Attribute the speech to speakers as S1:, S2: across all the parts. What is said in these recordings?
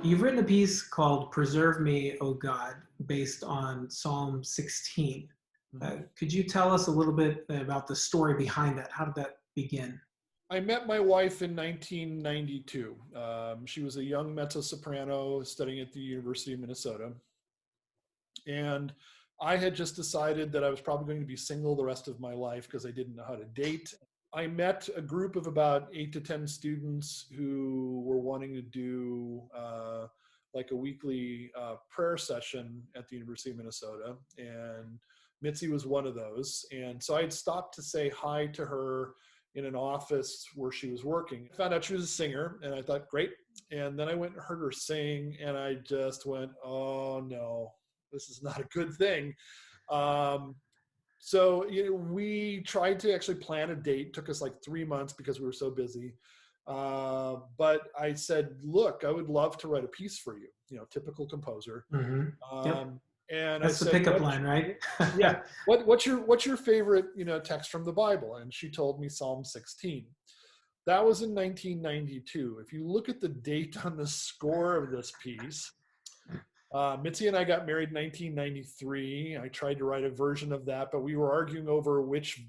S1: You've written a piece called Preserve Me, O God, based on Psalm 16. Could you tell us a little bit about the story behind that? How did that begin?
S2: I met my wife in 1992. She was a young mezzo-soprano studying at the University of Minnesota. And I had just decided that I was probably going to be single the rest of my life because I didn't know how to date. I met a group of about 8 to 10 students who were wanting to do like a weekly prayer session at the University of Minnesota. And Mitzi was one of those. And so I had stopped to say hi to her in an office where she was working. I found out she was a singer, and I thought, great. And then I went and heard her sing, and I just went, oh no, this is not a good thing. So we tried to actually plan a date. It took us like 3 months because we were so busy. But I said, look, I would love to write a piece for you, typical composer.
S1: Yep.
S2: And
S1: That's
S2: I
S1: the
S2: said,
S1: pickup line, right?
S2: yeah. What's your favorite, text from the Bible? And she told me Psalm 16. That was in 1992. If you look at the date on the score of this piece, Mitzi and I got married in 1993. I tried to write a version of that, but we were arguing over which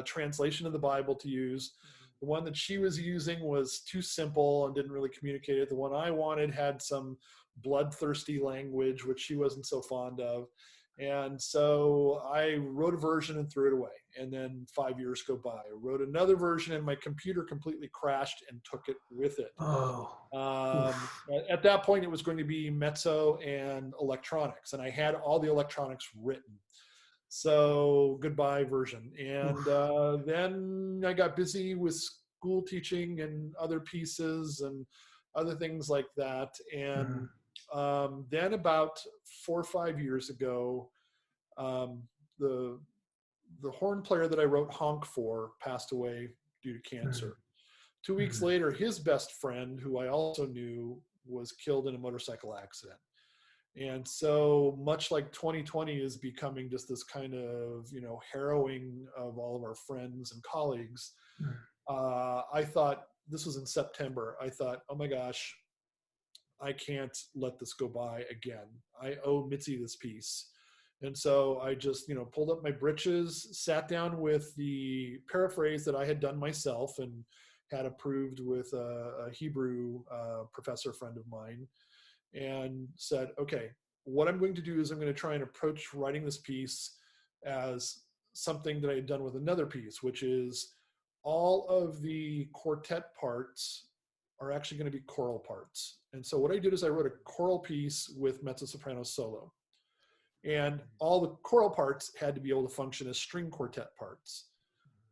S2: translation of the Bible to use. The one that she was using was too simple and didn't really communicate it. The one I wanted had some bloodthirsty language, which she wasn't so fond of. And so I wrote a version and threw it away. And then 5 years go by. I wrote another version and my computer completely crashed and took it with it. At that point, it was going to be mezzo and electronics. And I had all the electronics written. So goodbye version. And then I got busy with school teaching and other pieces and other things like that. And then about 4 or 5 years ago, the horn player that I wrote Honk for passed away due to cancer. 2 weeks later, his best friend, who I also knew, was killed in a motorcycle accident. And so much like 2020 is becoming just this kind of, harrowing of all of our friends and colleagues, I thought, this was in September, I thought, oh my gosh, I can't let this go by again. I owe Mitzi this piece. And so I just, pulled up my britches, sat down with the paraphrase that I had done myself and had approved with a Hebrew professor friend of mine, and said, okay, what I'm going to do is I'm going to try and approach writing this piece as something that I had done with another piece, which is all of the quartet parts are actually going to be choral parts. And so what I did is I wrote a choral piece with mezzo-soprano solo. And all the choral parts had to be able to function as string quartet parts.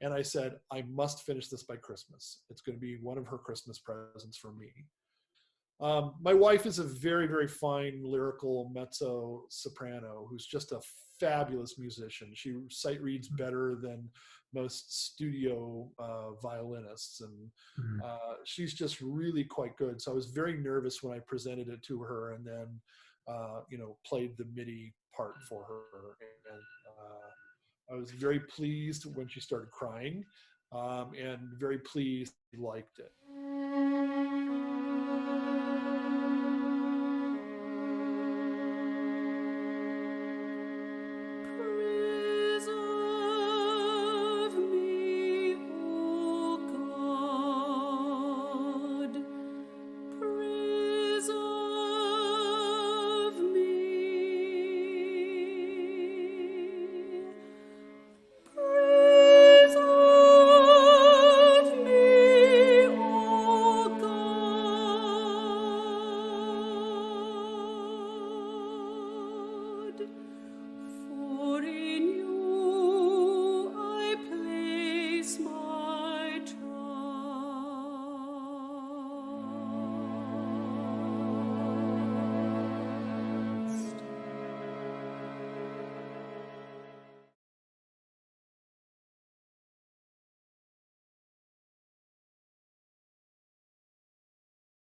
S2: And I said, I must finish this by Christmas. It's going to be one of her Christmas presents for me. My wife is a very, very fine lyrical mezzo-soprano who's just a fabulous musician. She sight reads better than most studio violinists, and she's just really quite good. So I was very nervous when I presented it to her, and then played the MIDI part for her. And I was very pleased when she started crying, and very pleased she liked it.